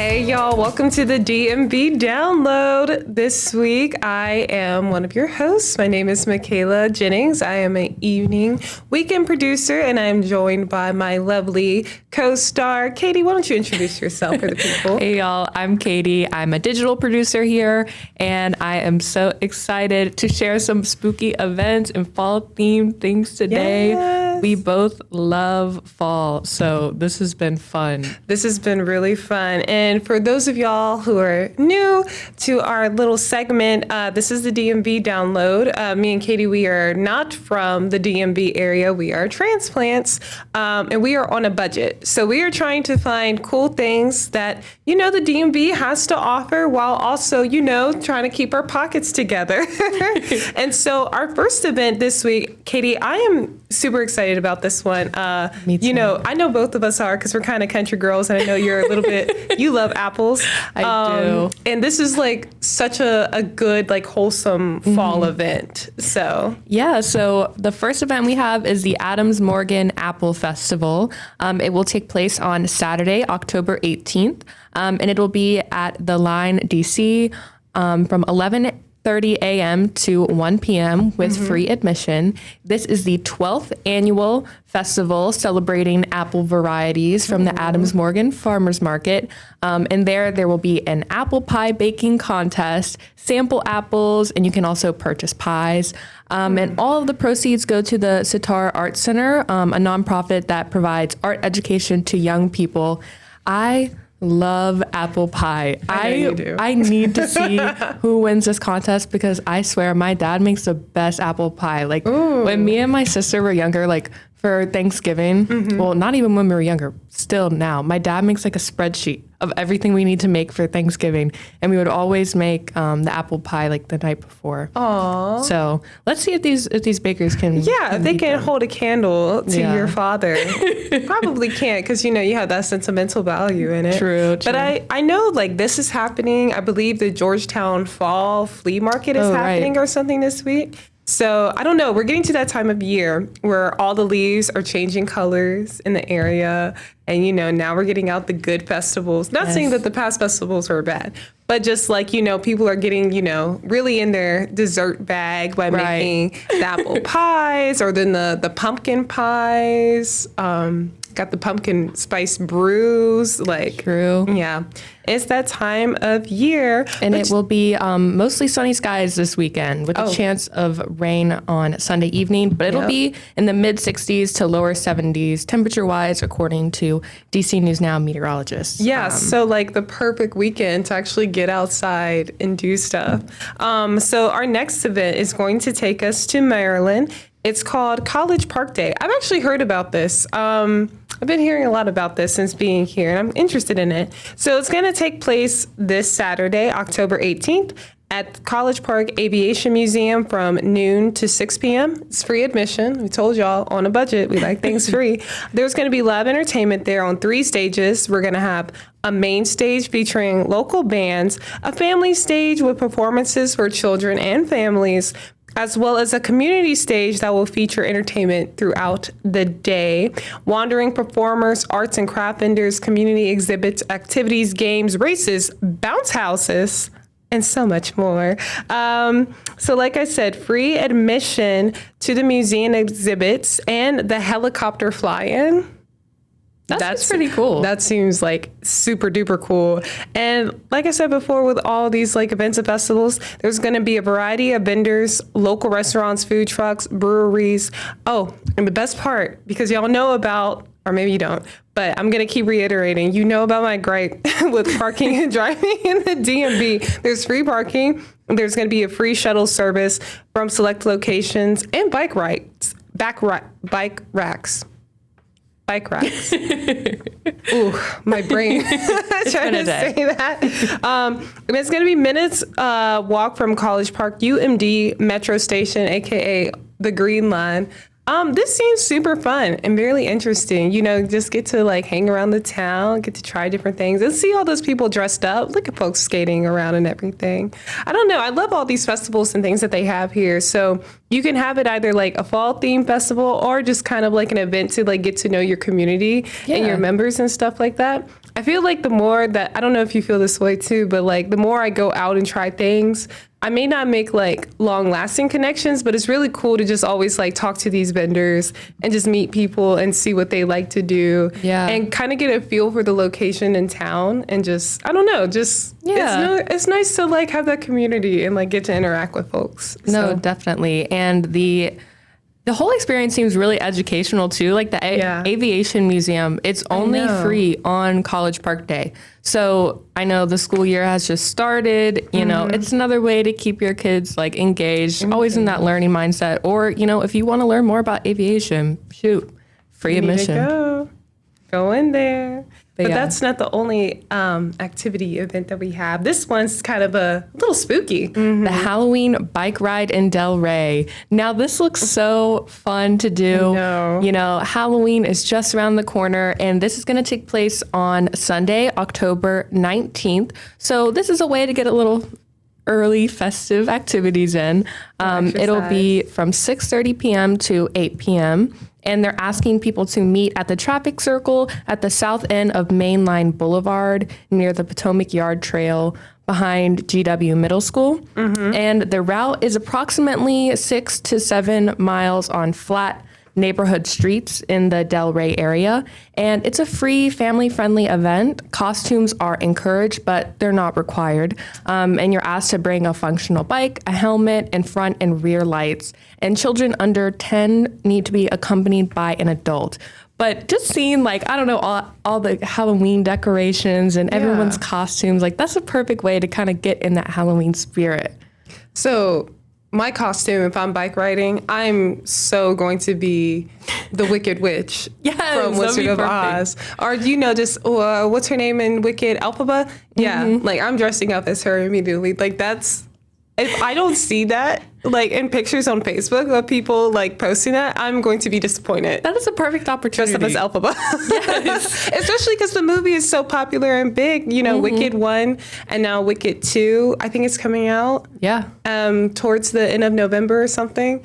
Hey y'all, welcome to the DMV download. This week I am one of your hosts. My name is Michaela Jennings. I am an evening weekend producer and I'm joined by my lovely co-star, Katie. Why don't you introduce yourself for the people? Hey y'all, I'm Katie. I'm a digital producer here and I am so excited to share some spooky events and fall themed things today. Yes. We both love fall, so this has been fun. This has been really fun. And for those of y'all who are new to our little segment, this is the DMV download. Me and Katie, we are not from the DMV area. We are transplants, and we are on a budget. So we are trying to find cool things that, the DMV has to offer while also, trying to keep our pockets together. And so our first event this week, Katie, I am super excited about this one. Me too. I know both of us are because we're kind of country girls, and I know you're a little bit, you love apples. I do. And this is like such a good, like wholesome fall event. So the first event we have is the Adams Morgan Apple Festival. It will take place on Saturday, October 18th, and it will be at the Line DC from 11:30 a.m. to 1 p.m. with free admission. This is the 12th annual festival celebrating apple varieties from the Adams Morgan Farmers Market. And there will be an apple pie baking contest, sample apples, and you can also purchase pies. And all of the proceeds go to the Sitar Art Center, a nonprofit that provides art education to young people. I love apple pie. I know you do. I need to see who wins this contest because I swear my dad makes the best apple pie. Like when me and my sister were younger, like for Thanksgiving, well, not even when we were younger, still now, my dad makes like a spreadsheet of everything we need to make for Thanksgiving. And we would always make the apple pie like the night before. Aww. So let's see if these bakers can. Yeah, if they can hold a candle to your father. Probably can't because, you have that sentimental value in it. True. But I know like this is happening. I believe the Georgetown Fall Flea Market is happening or something this week. So I don't know. We're getting to that time of year where all the leaves are changing colors in the area. And, now we're getting out the good festivals. Not saying that the past festivals were bad, but just like, people are getting, really in their dessert bag by making the apple pies or then the pumpkin pies. Got the pumpkin spice brews. Like, True. Yeah. It's that time of year. And it will be mostly sunny skies this weekend with a chance of rain on Sunday evening, but it'll be in the mid 60s to lower 70s temperature wise, according to DC News Now meteorologists. Yeah. So like the perfect weekend to actually get outside and do stuff. So our next event is going to take us to Maryland. It's called College Park Day. I've actually heard about this. I've been hearing a lot about this since being here, and I'm interested in it. So it's going to take place this Saturday, October 18th, at College Park Aviation Museum from noon to 6 p.m. It's free admission. We told y'all on a budget, we like things free. There's going to be live entertainment there on 3 stages. We're going to have a main stage featuring local bands, a family stage with performances for children and families, as well as a community stage that will feature entertainment throughout the day. Wandering performers, arts and craft vendors, community exhibits, activities, games, races, bounce houses, and so much more. So like I said, free admission to the museum exhibits and the helicopter fly-in. That's pretty cool. That seems like super duper cool. And like I said before, with all these like events and festivals, there's going to be a variety of vendors, local restaurants, food trucks, breweries. Oh, and the best part, because y'all know about, or maybe you don't, but I'm going to keep reiterating, about my gripe with parking and driving in the DMV. There's free parking. There's going to be a free shuttle service from select locations and bike racks. Ooh, my brain trying to say that. And it's going to be minutes walk from College Park UMD Metro Station, aka the Green Line. This seems super fun and really interesting. Just get to like hang around the town, get to try different things and see all those people dressed up. Look at folks skating around and everything. I don't know. I love all these festivals and things that they have here. So you can have it either like a fall theme festival or just kind of like an event to like get to know your community and your members and stuff like that. I feel like the more that, I don't know if you feel this way too, but like the more I go out and try things, I may not make like long lasting connections, but it's really cool to just always like talk to these vendors and just meet people and see what they like to do. Yeah. And kind of get a feel for the location in town and just, I don't know, just, it's nice to like have that community and like get to interact with folks. No, So, definitely. And the whole experience seems really educational too. Like the aviation museum, it's only free on College Park Day. So I know the school year has just started, you know, it's another way to keep your kids like engaged, always in that learning mindset. Or, you know, if you want to learn more about aviation, shoot, free admission. Go in there. But yeah. that's not the only activity event that we have. This one's kind of a little spooky. The Halloween bike ride in Del Rey. Now, this looks so fun to do. You know, Halloween is just around the corner, and this is going to take place on Sunday, October 19th. So this is a way to get a little early festive activities in. It'll be from 6:30 p.m. to 8 p.m., and they're asking people to meet at the traffic circle at the south end of Main Line Boulevard near the Potomac Yard Trail behind GW Middle School. And the route is approximately 6 to 7 miles on flat neighborhood streets in the Del Rey area. And it's a free, family-friendly event. Costumes are encouraged, but they're not required. And you're asked to bring a functional bike, a helmet, and front and rear lights. And children under 10 need to be accompanied by an adult. But just seeing, like, I don't know, all the Halloween decorations and everyone's costumes, like, that's a perfect way to kind of get in that Halloween spirit. So my costume, if I'm bike riding, I'm so going to be the Wicked Witch from Wizard of Oz. Or, you know, just, what's her name in Wicked? Elphaba? Yeah, like I'm dressing up as her immediately. Like that's, if I don't see that, like in pictures on Facebook of people like posting that, I'm going to be disappointed. That is a perfect opportunity. Dressed up as Elphaba. Yes. Especially because the movie is so popular and big. You know, Wicked 1 and now Wicked 2, I think it's coming out. Yeah. Towards the end of November or something.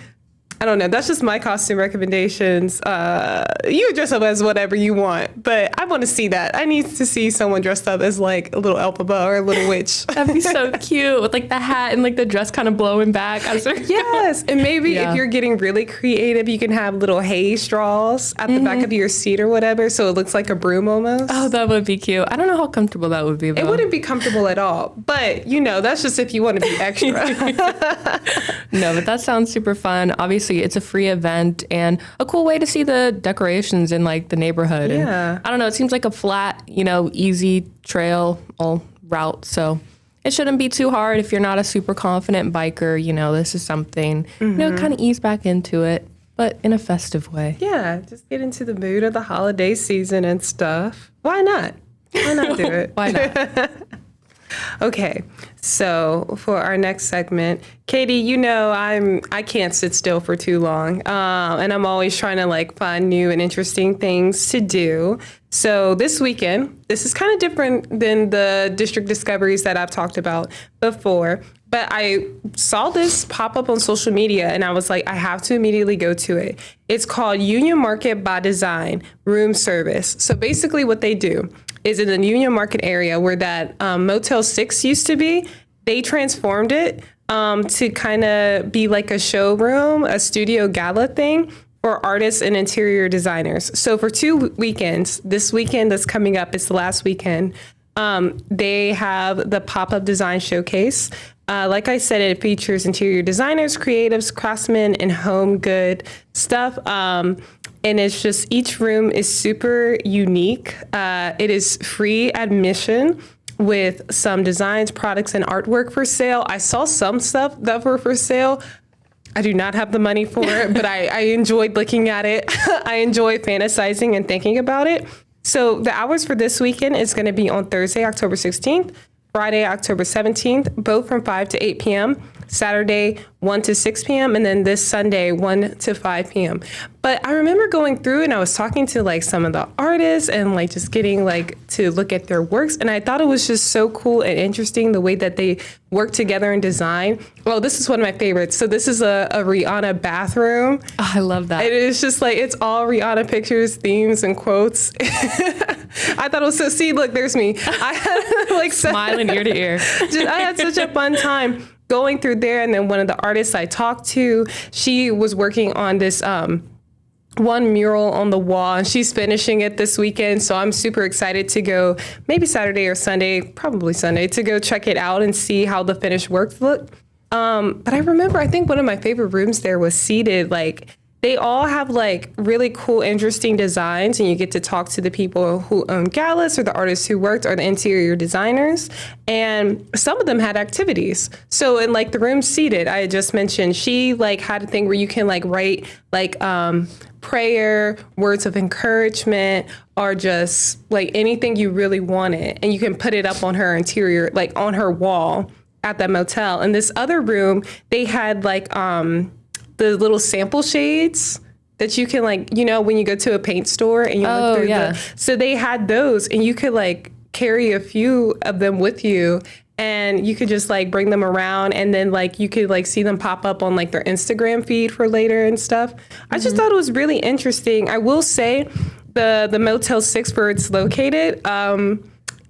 I don't know. That's just my costume recommendations. You dress up as whatever you want, but I want to see that. I need to see someone dressed up as like a little Elphaba or a little witch. That'd be so cute with like the hat and like the dress kind of blowing back. Yes. And maybe if you're getting really creative, you can have little hay straws at the back of your seat or whatever. So it looks like a broom almost. Oh, that would be cute. I don't know how comfortable that would be though. It wouldn't be comfortable at all. But, you know, that's just if you want to be extra. No, but that sounds super fun. Obviously, it's a free event and a cool way to see the decorations in like the neighborhood. Yeah. And I don't know, it seems like a flat, you know, easy trail all route. So it shouldn't be too hard if you're not a super confident biker. You know, this is something, you know, kind of ease back into it, but in a festive way. Yeah, just get into the mood of the holiday season and stuff. Why not? Why not do it? Why not? Okay, so for our next segment, Katie, you know I can't sit still for too long, and I'm always trying to like find new and interesting things to do. So this weekend, this is kind of different than the district discoveries that I've talked about before, but I saw this pop up on social media and I was like, I have to immediately go to it. It's called Union Market by Design Room Service. So basically what they do is in the Union Market area where that Motel 6 used to be, they transformed it to kind of be like a showroom, a studio gala thing for artists and interior designers. So for 2 weekends, this weekend that's coming up, it's the last weekend, they have the pop-up design showcase. Like I said, it features interior designers, creatives, craftsmen, and home good stuff. And it's just, each room is super unique. It is free admission with some designs, products, and artwork for sale. I saw some stuff that were for sale. I do not have the money for it, but I enjoyed looking at it. I enjoy fantasizing and thinking about it. So the hours for this weekend is going to be on Thursday, October 16th, Friday, October 17th, both from 5 to 8 p.m. Saturday 1 to 6 p.m. and then this Sunday 1 to 5 p.m. But I remember going through and I was talking to like some of the artists and like just getting like to look at their works, and I thought it was just so cool and interesting the way that they work together in design. Well, this is one of my favorites. So this is a Rihanna bathroom. Oh, I love that. And it's just like, it's all Rihanna pictures, themes, and quotes. I thought it was so, see, look, there's me. I had like smiling ear to ear. I had such a fun time going through there. And then one of the artists I talked to, she was working on this one mural on the wall, and she's finishing it this weekend. So I'm super excited to go maybe Saturday or Sunday, probably Sunday, to go check it out and see how the finished works look. But I remember, I think one of my favorite rooms there was seated, like, they all have like really cool, interesting designs, and you get to talk to the people who own galas or the artists who worked or the interior designers. And some of them had activities. So in like the room seated, I had just mentioned, she like had a thing where you can like write like prayer, words of encouragement, or just like anything you really wanted. And you can put it up on her interior, like on her wall at that motel. In this other room, they had like the little sample shades that you can like, you know, when you go to a paint store and you look through so they had those, and you could like carry a few of them with you, and you could just like bring them around, and then like you could like see them pop up on like their Instagram feed for later and stuff. I just thought it was really interesting. I will say the Motel 6 where it's located,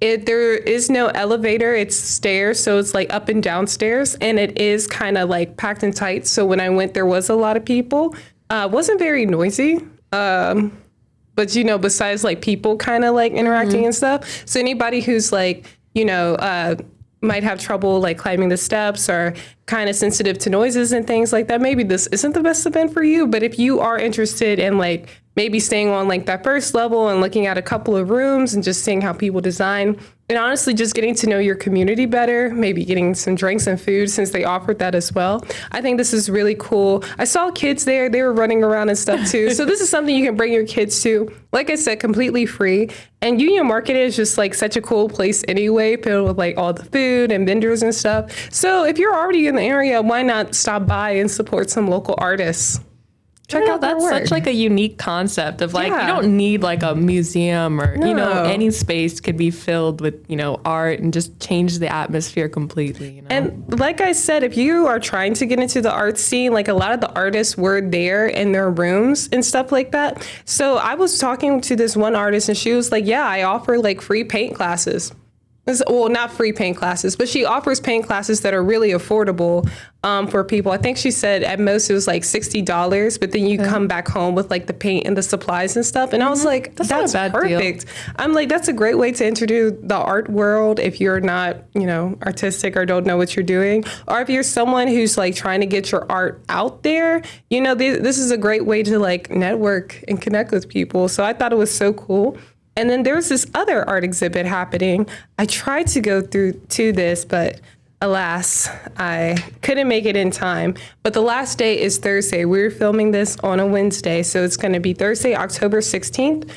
there is no elevator, it's stairs, so it's like up and down stairs, and it is kind of like packed and tight. So when I went, there was a lot of people. Wasn't very noisy, but you know, besides like people kind of like interacting and stuff. So anybody who's like, you know, might have trouble like climbing the steps or kind of sensitive to noises and things like that, maybe this isn't the best event for you. But if you are interested in like maybe staying on like that first level and looking at a couple of rooms and just seeing how people design, and honestly just getting to know your community better, maybe getting some drinks and food since they offered that as well, I think this is really cool. I saw kids there, they were running around and stuff too. So this is something you can bring your kids to. Like I said, completely free. And Union Market is just like such a cool place anyway, filled with like all the food and vendors and stuff. So if you're already in the area, why not stop by and support some local artists? Check out their that's work. such like a unique concept of like, you don't need like a museum or, you know, any space could be filled with, you know, art and just change the atmosphere completely, you know? And like I said, if you are trying to get into the art scene, like a lot of the artists were there in their rooms and stuff like that. So I was talking to this one artist and she was like, yeah, I offer like free paint classes. Well, not free paint classes, but she offers paint classes that are really affordable for people. I think she said at most it was like $60, but then you come back home with like the paint and the supplies and stuff. And I was like, that's perfect. Deal. I'm like, that's a great way to introduce the art world if you're not, you know, artistic or don't know what you're doing. Or if you're someone who's like trying to get your art out there, you know, this is a great way to like network and connect with people. So I thought it was so cool. And then there was this other art exhibit happening. I tried to go through to this, but alas, I couldn't make it in time. But the last day is Thursday. We're filming this on a Wednesday, so it's going to be Thursday, October 16th.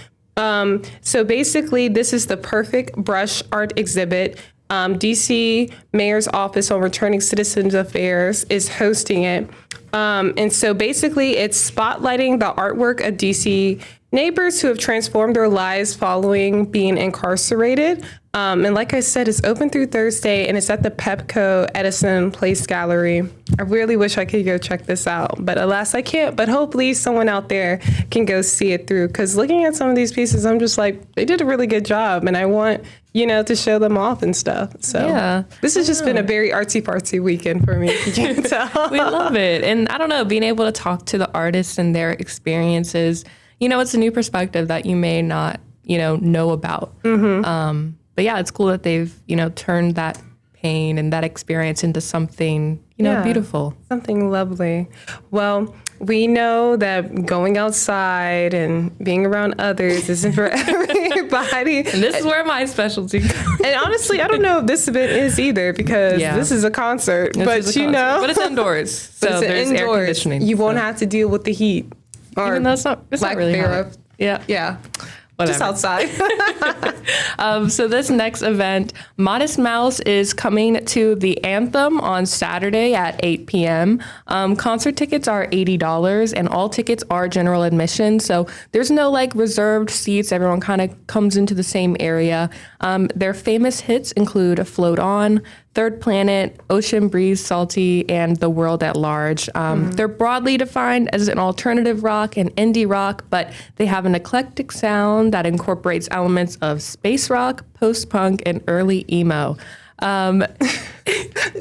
So basically, this is the Perfect Brush art exhibit. DC Mayor's Office on Returning Citizens Affairs is hosting it. And so basically, it's spotlighting the artwork of DC neighbors who have transformed their lives following being incarcerated. And like I said, it's open through Thursday, and it's at the Pepco Edison Place Gallery. I really wish I could go check this out, but alas, I can't. But hopefully someone out there can go see it through, because looking at some of these pieces, I'm just like, they did a really good job, and I want, you know, to show them off and stuff. So this has just been a very artsy-fartsy weekend for me, if you can tell. We love it. And I don't know, being able to talk to the artists and their experiences, you know, it's a new perspective that you may not, you know about. But yeah, it's cool that they've, you know, turned that pain and that experience into something, you know, beautiful. Something lovely. Well, we know that going outside and being around others isn't for everybody. And this is where my specialty comes. And honestly, I don't know if this event is either, because this is a concert. But you know. But it's indoors. So there's air conditioning. You won't have to deal with the heat. Even though it's not really hot. Yeah. Just outside. So this next event, Modest Mouse is coming to the Anthem on Saturday at 8 p.m. Concert tickets are $80 and all tickets are general admission. So there's no like reserved seats. Everyone kind of comes into the same area. Their famous hits include Float On, Third Planet, Ocean Breeze, Salty, and The World at Large. They're broadly defined as an alternative rock and indie rock, but they have an eclectic sound that incorporates elements of space rock, post-punk, and early emo. Do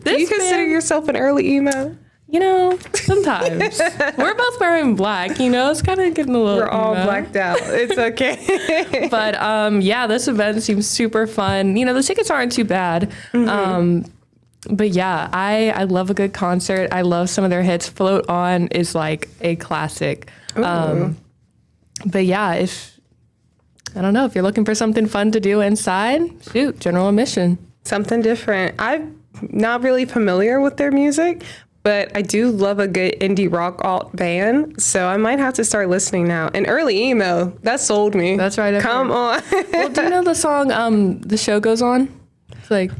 you consider yourself an early emo? You know, sometimes. We're both wearing black, you know, it's kind of getting a little We're all emo. blacked out. It's okay. But yeah, this event seems super fun. You know, the tickets aren't too bad. But yeah, I love a good concert. I love some of their hits. Float On is like a classic. But yeah, I don't know, if you're looking for something fun to do inside, shoot, general admission. Something different. I'm not really familiar with their music, but I do love a good indie rock alt band, so I might have to start listening now. And early emo, that sold me. That's right. Come on. Well, do you know the song The Show Goes On? It's like,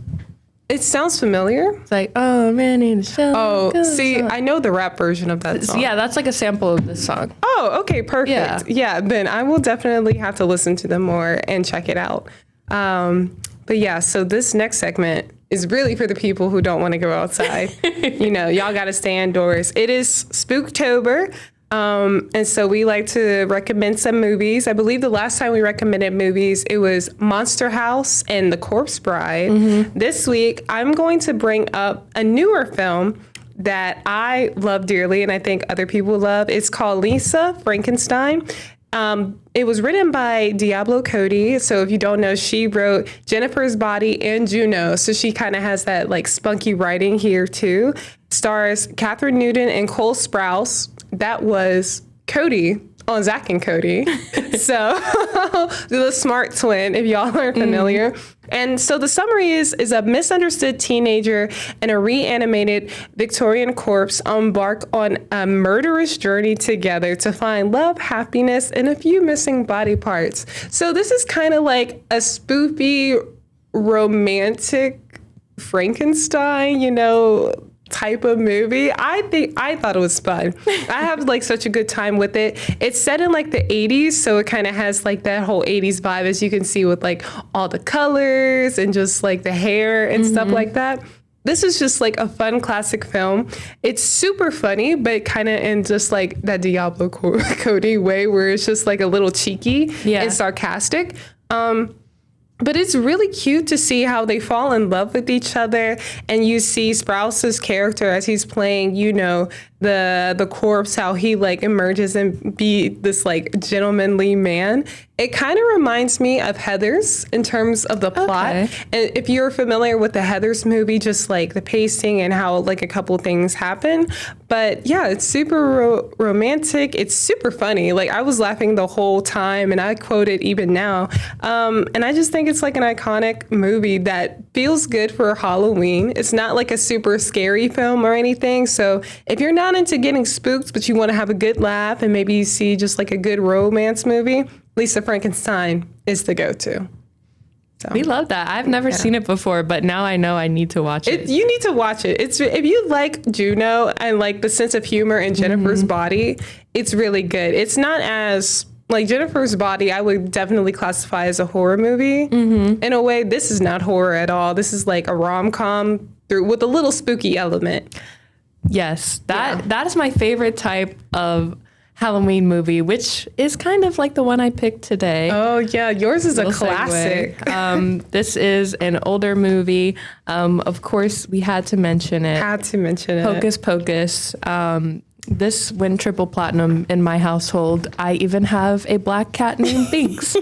It sounds familiar. it's like, oh man, the show Oh, goes see, on. I know the rap version of that song. Yeah, that's like a sample of this song. Oh, okay, perfect. Yeah, then I will definitely have to listen to them more and check it out. But yeah, so this next segment is really for the people who don't want to go outside. You know, y'all got to stay indoors. It is Spooktober. And so we like to recommend some movies. I believe the last time we recommended movies, it was Monster House and The Corpse Bride. This week, I'm going to bring up a newer film that I love dearly and I think other people love. It's called Lisa Frankenstein. It was written by Diablo Cody. So if you don't know, she wrote Jennifer's Body and Juno. So she kind of has that like spunky writing here too. Stars Catherine Newton and Cole Sprouse. That was Cody on Zack and Cody. So the smart twin, if y'all aren't familiar. And so the summary is a misunderstood teenager and a reanimated Victorian corpse embark on a murderous journey together to find love, happiness, and a few missing body parts. So this is kind of like a spoopy, romantic Frankenstein, you know, type of movie. I thought it was fun. I have like such a good time with it. It's set in like the 80s, so it kind of has like that whole 80s vibe, as you can see, with like all the colors and just like the hair and stuff like that. This is just like a fun classic film. It's super funny, but kind of in just like that Diablo Cody way where it's just like a little cheeky and sarcastic. But it's really cute to see how they fall in love with each other. And you see Sprouse's character as he's playing, you know, the corpse, how he like emerges and be this like gentlemanly man. It kind of reminds me of Heathers in terms of the plot. Okay. And if you're familiar with the Heathers movie, just like the pacing and how like a couple things happen. But yeah, it's super romantic. It's super funny. Like I was laughing the whole time and I quote it even now. And I just think it's like an iconic movie that feels good for Halloween. It's not like a super scary film or anything. So if you're not into getting spooked, but you want to have a good laugh and maybe you see just like a good romance movie, Lisa Frankenstein is the go-to. So, We love that. I've never seen it before, but now I know I need to watch it. you need to watch it. It's if you like Juno and like the sense of humor in Jennifer's Body, it's really good. It's not as like Jennifer's Body, I would definitely classify as a horror movie. In a way, this is not horror at all. This is like a rom-com with a little spooky element. Yes, that is my favorite type of Halloween movie, which is kind of like the one I picked today. Oh yeah, yours is a Little classic. segue. This is an older movie. Of course, we had to mention it. Had to mention it. Hocus Pocus. This went triple platinum in my household. I even have a black cat named Binks,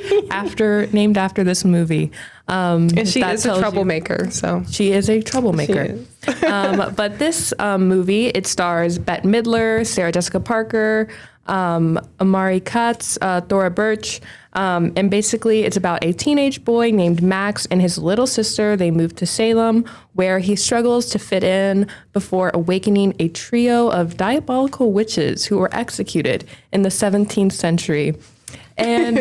named after this movie. And she is a tells you- troublemaker, so. She is a troublemaker. She is. But this movie, it stars Bette Midler, Sarah Jessica Parker, Amari Katz, Thora Birch. And basically, it's about a teenage boy named Max and his little sister. They move to Salem, where he struggles to fit in before awakening a trio of diabolical witches who were executed in the 17th century. And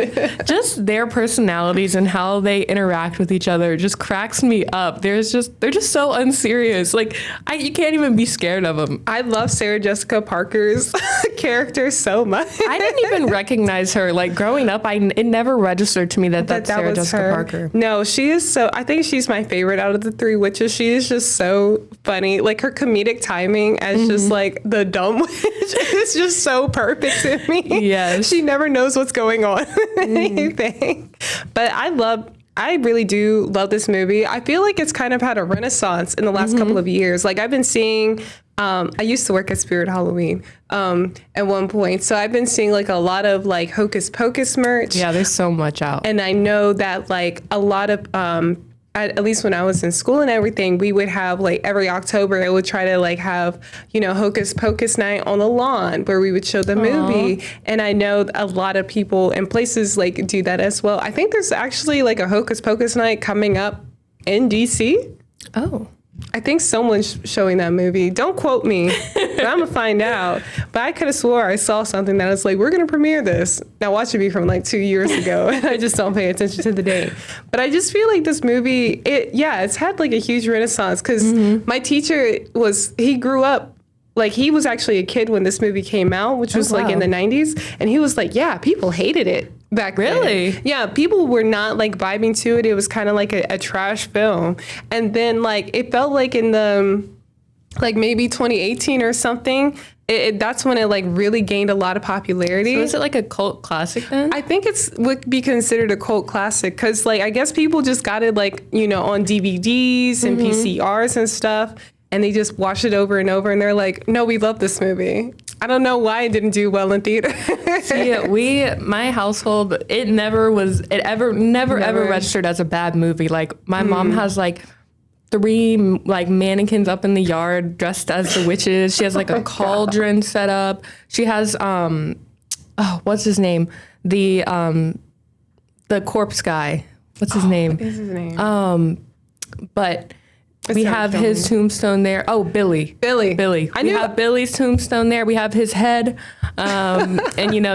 just their personalities and how they interact with each other just cracks me up. They're just so unserious. Like you can't even be scared of them. I love Sarah Jessica Parker's character so much. I didn't even recognize her. Like growing up, it never registered to me that's Sarah Jessica Parker. No, she is so. I think she's my favorite out of the three witches. She is just so funny. Like her comedic timing as just like the dumb witch is just so perfect to me. Yes, she never knows what's going on with anything. But I really do love this movie. I feel like it's kind of had a renaissance in the last couple of years. Like I've been seeing, I used to work at Spirit Halloween at one point. So I've been seeing like a lot of like Hocus Pocus merch. Yeah, there's so much out. And I know that like a lot of, at least when I was in school and everything, we would have like every October, I would try to like have, Hocus Pocus night on the lawn where we would show the movie. And I know a lot of people and places like do that as well. I think there's actually like a Hocus Pocus night coming up in DC. Oh. I think someone's showing that movie. Don't quote me, but I'm gonna find out. But I could have swore I saw something that was like, we're gonna premiere this. Now watch it be from like 2 years ago, and I just don't pay attention to the date. But I just feel like this movie, it's had like a huge renaissance because my teacher he grew up. Like he was actually a kid when this movie came out, which was like in the 90s. And he was like, yeah, people hated it back then. Really? Yeah, people were not like vibing to it. It was kind of like a trash film. And then like it felt like in the like maybe 2018 or something, that's when it like really gained a lot of popularity. So is it like a cult classic then? I think would be considered a cult classic because like I guess people just got it like, on DVDs and PCRs and stuff. And they just watch it over and over, and they're like, "No, we love this movie." I don't know why it didn't do well in theater. See, my household, it never ever registered as a bad movie. Like my mom has like 3 like mannequins up in the yard dressed as the witches. She has like a cauldron set up. She has what's his name? The corpse guy. What's his name? What is his name? But we have his tombstone there. Oh, Billy. We have Billy's tombstone there. We have his head. And,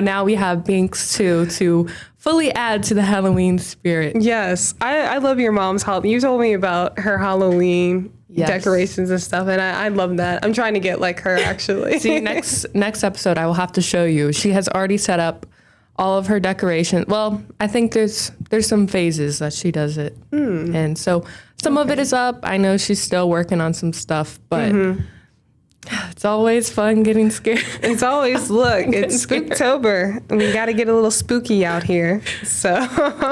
now we have Binks, too, to fully add to the Halloween spirit. Yes. I love your mom's Halloween. You told me about her Halloween decorations and stuff, and I love that. I'm trying to get like her, actually. See, next episode, I will have to show you. She has already set up all of her decoration. Well, I think there's some phases that she does it. And so some of it is up. I know she's still working on some stuff, but it's always fun getting scared. It's always, it's Spooktober. We got to get a little spooky out here. So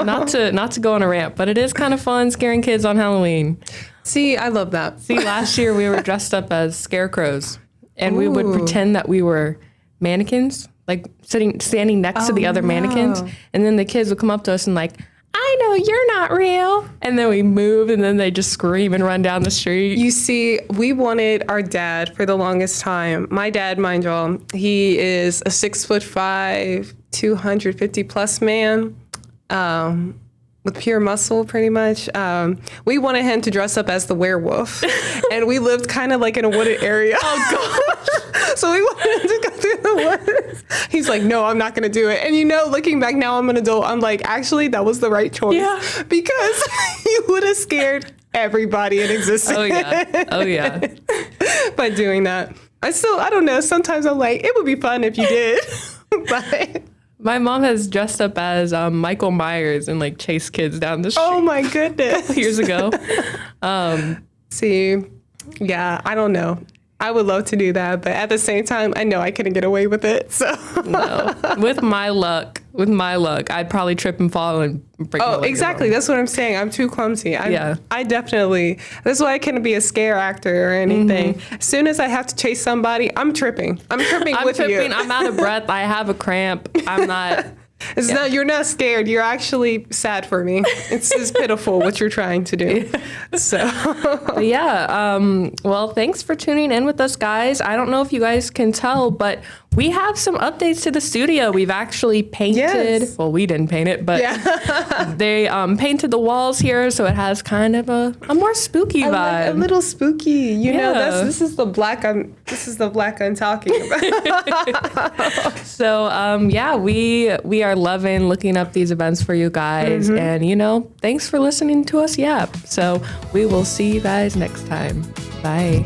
not to go on a rant, but it is kind of fun scaring kids on Halloween. See, I love that. See, last year we were dressed up as scarecrows, and we would pretend that we were mannequins, like standing next to the other mannequins, and then the kids would come up to us and like, I know you're not real. And then we move, and then they just scream and run down the street. You see, we wanted our dad for the longest time. My dad, mind y'all, he is a 6'5", 250 plus man. With pure muscle, pretty much. We wanted him to dress up as the werewolf. And we lived kind of like in a wooded area. Oh, gosh. So we wanted him to go through the woods. He's like, no, I'm not going to do it. And looking back now, I'm an adult. I'm like, actually, that was the right choice. Yeah. Because you would have scared everybody in existence. Oh, yeah. By doing that. I don't know. Sometimes I'm like, it would be fun if you did. But... My mom has dressed up as Michael Myers and like chased kids down the street. Oh my goodness. Years ago. See, yeah, I don't know. I would love to do that, but at the same time, I know I couldn't get away with it. So no. With my luck, I'd probably trip and fall and break my leg. Oh, exactly. That's what I'm saying. I'm too clumsy. I definitely. That's why I couldn't be a scare actor or anything. As soon as I have to chase somebody, I'm tripping. I'm tripping. I'm out of breath. I have a cramp. I'm not. You're not scared. You're actually sad for me. It's pitiful what you're trying to do. So, well, thanks for tuning in with us, guys. I don't know if you guys can tell, but we have some updates to the studio. We've actually painted, Yes. well, we didn't paint it, but they painted the walls here, so it has kind of a more spooky vibe. Like a little spooky, you know. Yeah. This is the black I'm talking about. So we are loving looking up these events for you guys, and thanks for listening to us yap. So we will see you guys next time. Bye.